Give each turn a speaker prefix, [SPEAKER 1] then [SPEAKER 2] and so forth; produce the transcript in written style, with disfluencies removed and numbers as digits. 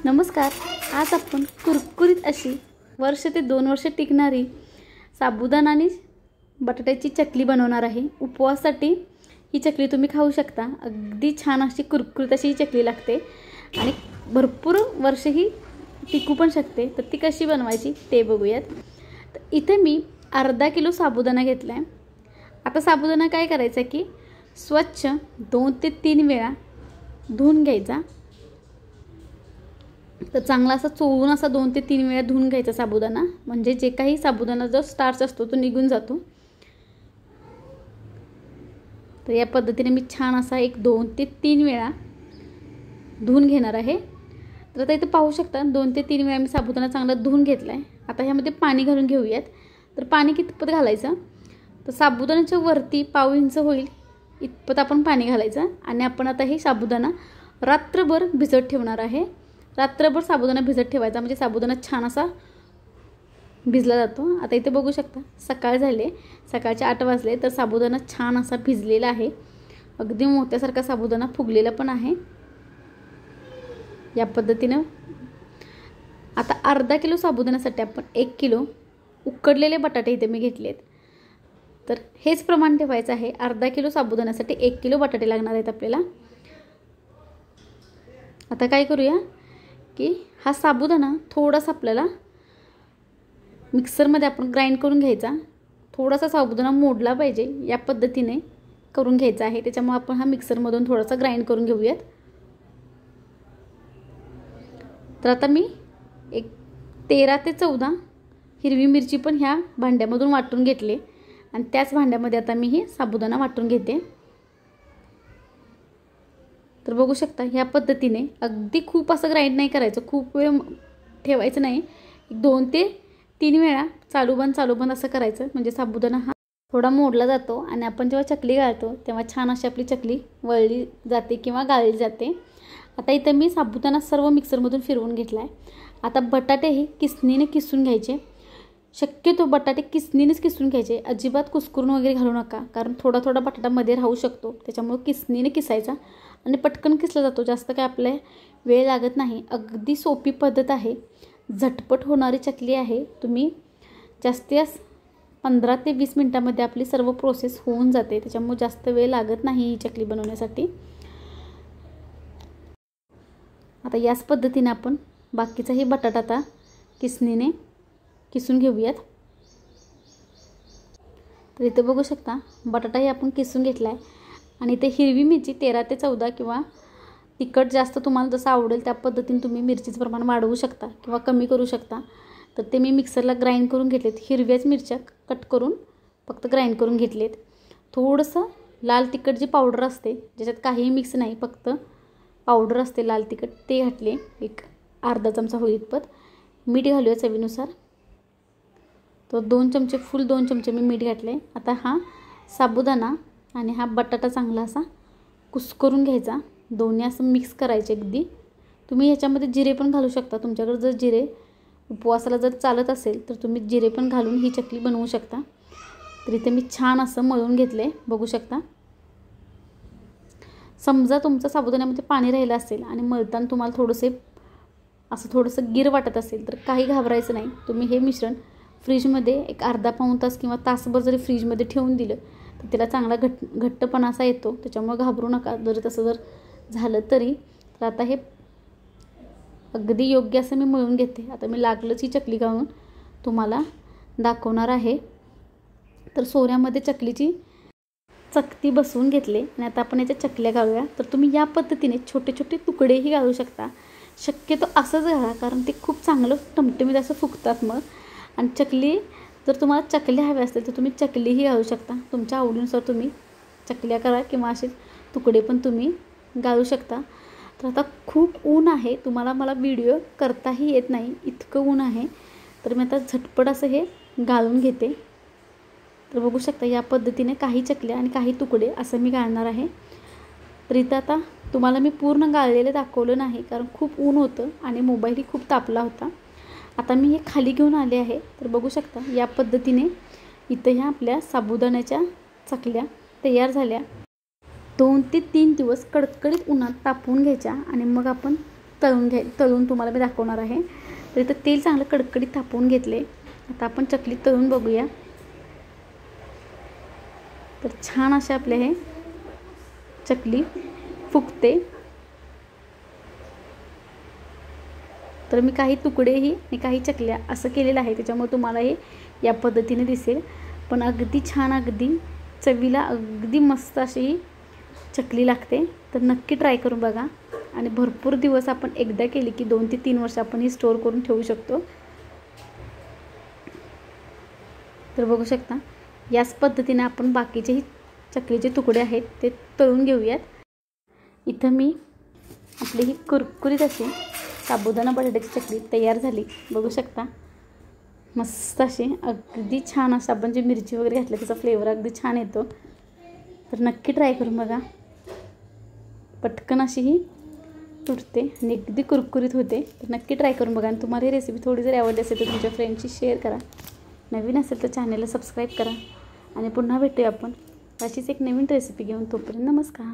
[SPEAKER 1] नमस्कार. आज आपण कुरकुरीत अशी वर्ष ते 2 वर्ष टिकणारी साबुदाणा आणि बटाट्याची चकली बनवणार आहे. उपवासासाठी ही चकली तुम्ही खाऊ शकता. अगदी छान अशी कुरकुरीत अशी ही चकली लागते आणि भरपूर वर्ष ही टिकू पण शकते. तर ती कशी बनवायची ते बघूयात. तर इथे मी अर्धा किलो साबुदाणा घेतला आहे. आता साबुदाणा काय करायचा की स्वच्छ 2 ते 3 वेळा धुवून घ्यायचा. तर चांगला असा चोळून असा 2 ते 3 वेळा धुवून घ्यायचा साबुदाणा, म्हणजे जे काही साबुदाणा जो स्टार्च असतो तो निघून जातो. तर या पद्धतीने मी छान असा 2 ते 3 वेळा धुवून घेणार आहे. तर आता इथे पाहू शकता 2 ते 3 वेळा मी साबुदाणा चांगला धुवून घेतला आहे. आता ह्यामध्ये पाणी घालून घेऊयात. तर पाणी कितपत घालायचं, तर साबुदाण्याच्या वरती पाव इंच होईल इतपत आपण पाणी घालायचं. आणि आपण आता हे साबुदाणा रात्रभर भिजत ठेवणार आहे. रात्रभर साबुदाणा भिजत ठेवायचा, म्हणजे साबुदाणा छान असा भिजला जातो. आता इथे बघू शकता सकाळ झाले, सकाळचे 8 वाजले. तर साबुदाणा छान असा भिजलेला आहे. अगदी मोत्यासारखा साबुदाणा फुगलेला पण आहे. या पद्धतीने आता अर्धा किलो साबुदाण्यासाठी आपण 1 किलो उकडलेले बटाटे इथे मी घेतलेत. तर हेच प्रमाण ठेवायचं आहे. अर्धा किलो साबुदाण्यासाठी 1 किलो बटाटे लागणार आहेत आपल्याला. आता काय करूया की हा साबुदाणा थोडासा आपल्याला मिक्सरमध्ये आपण ग्राइंड करून घ्यायचा. थोडासा साबुदाणा मोडला पाहिजे या पद्धतीने करून घ्यायचा आहे. त्याच्यामुळे आपण हा मिक्सरमधून थोडासा ग्राइंड करून घेऊयात. तर आता मी 13 ते 14 हिरवी मिरची पण ह्या भांड्यामधून वाटून घेतले आणि त्याच भांड्यामध्ये आता मी हे साबुदाणा वाटून घेते. तर बघू शकता ह्या पद्धतीने अगदी खूप असं ग्राइंड नाही करायचं, खूप वेळ ठेवायचं नाही. 2 ते 3 वेळा चालू बंद असं करायचं, म्हणजे साबुदाणा हा थोडा मोडला जातो आणि आपण जेव्हा चकली गाळतो तेव्हा छान अशी आपली चकली वळली जाते किंवा गाळली जाते. आता इथं मी साबुदाणा सर्व मिक्सरमधून फिरवून घेतला आहे. आता बटाटे हे किसणीने किसून घ्यायचे. शक्यतो बटाटे किसणीनेच किसून घ्यायचे, अजिबात कुस्करून वगैरे घालू नका, कारण थोडा बटाटा मध्ये राहू शकतो. त्याच्यामुळे किसणीने किसायचा आणि पटकन किसला जातो. जास्त काय आपल्या वेळ लागत नाही. अगदी सोपी पद्धत आहे, झटपट होणारी चकली आहे. तुम्ही जास्तीत जास्त 15 ते 20 मिनटामध्ये आपली सर्व प्रोसेस होऊन जाते. त्याच्यामुळे जास्त वेळ लागत नाही ही चकली बनवण्यासाठी. आता याच पद्धतीने आपण बाकीचाही बटाटा आता किसणीने किसून घेऊयात. तर इथे बघू शकता बटाटाही आपण किसून घेतला आहे. आणि इथे हिरवी मिरची 13 ते 14 किंवा तिखट जास्त तुम्हाला जसं आवडेल त्या पद्धतीने तुम्ही मिरचीचं प्रमाण वाढवू शकता किंवा कमी करू शकता. तर ते मी मिक्सरला ग्राइंड करून घेतलेत. हिरव्याच मिरच्या कट करून फक्त ग्राइंड करून घेतलेत. थोडंसं लाल तिखट जी पावडर असते, ज्याच्यात काहीही मिक्स नाही, फक्त पावडर असते लाल तिखट, ते घातले. एक अर्धा चमचा होईल इतपत. मीठ घालूया चवीनुसार. तो 2 चमचे फुल 2 चमचे मी मीठ घातले. आता हा साबुदाणा आणि हा बटाटा चांगला असा कुस्करून घ्यायचा. दोन्ही असं मिक्स करायचे अगदी. तुम्ही ह्याच्यामध्ये जिरे पण घालू शकता. तुमच्याकडे जर जिरे उपवासाला जर चालत असेल तर तुम्ही जिरे पण घालून ही चकली बनवू शकता. तर इथे मी छान असं मळून घेतले, बघू शकता. समजा तुमचं साबुदाण्यामध्ये पाणी राहिलं असेल आणि मळताना तुम्हाला थोडंसं गिर वाटत असेल तर काही घाबरायचं नाही. तुम्ही हे मिश्रण फ्रीजमध्ये एक अर्धा पाऊण तास किंवा तासभर जरी फ्रीजमध्ये ठेवून दिलं तर त्याला चांगला घट्टपणा असा येतो. त्याच्यामुळे घाबरू नका जर तसं जर झालं तरी. तर आता हे अगदी योग्य असं मी मळून घेते. आता मी लागलंच ही चकली गाळून तुम्हाला दाखवणार आहे. तर सोऱ्यामध्ये चकलीची चकती बसवून घेतले आणि आता आपण याच्या चकल्या गाळूया. तर तुम्ही या पद्धतीने छोटे छोटे तुकडेही गाळू शकता. शक्यतो असंच घाला, कारण ते खूप चांगलं टमटमीत असं फुगतात मग. आणि चकली जर तुम्हाला चकल्या हव्या असतील तर तुम्ही चकलीही घालू शकता. तुमच्या आवडीनुसार तुम्ही चकल्या करा किंवा असे तुकडे पण तुम्ही गाळू शकता. तर आता खूप ऊन आहे, मला व्हिडिओ करताही येत नाही, इतकं ऊन आहे. तर मी आता झटपट असं हे गाळून घेते. तर बघू शकता या पद्धतीने काही चकल्या आणि काही तुकडे असं मी गाळणार आहे. तर इथं आता तुम्हाला मी पूर्ण गाळलेलं दाखवलं नाही, कारण खूप ऊन होतं आणि मोबाईलही खूप तापला होता. आता मी हे खाली घेऊन आले आहे. तर बघू शकता या पद्धतीने इथं ह्या आपल्या साबुदाण्याच्या चकल्या तयार झाल्या. 2 ते 3 दिवस कडकडीत उन्हात तापवून घ्यायच्या आणि मग आपण तळून तुम्हाला मी दाखवणार आहे. तर इथं तेल चांगलं कडकडीत तापवून घेतले. आता आपण चकली तळून बघूया. तर छान असे आपले हे चकली फुगते. तर मी काही तुकडेही आणि काही चकल्या असं केलेलं आहे, त्याच्यामुळे तुम्हाला हे या पद्धतीने दिसेल. पण अगदी छान, अगदी चवीला अगदी मस्त अशी ही चकली लागते. तर नक्की ट्राय करून बघा. आणि भरपूर दिवस आपण एकदा केली की 2 ते 3 वर्ष आपण ही स्टोअर करून ठेवू शकतो. तर बघू शकता याच पद्धतीने आपण बाकीचेही चकलीचे तुकडे आहेत ते तळून घेऊयात. इथं मी आपली ही कुरकुरीत अशी साबुदाणा बटाट्याची चकली तयार झाली. बघू शकता मस्त अशी अगदी छान असं आपण जे मिरची वगैरे घातली त्याचा फ्लेवर अगदी छान येतो. तर नक्की ट्राय करून बघा. पटकन अशी ही तुटते आणि अगदी कुरकुरीत होते. तर नक्की ट्राय करून बघा. आणि तुम्हाला ही रेसिपी थोडी जरी आवडली असेल तर तुमच्या फ्रेंडशी शेअर करा. नवीन असेल तर चॅनलला सबस्क्राईब करा. आणि पुन्हा भेटूया आपण अशीच एक नवीन रेसिपी घेऊन. तोपर्यंत नमस्कार.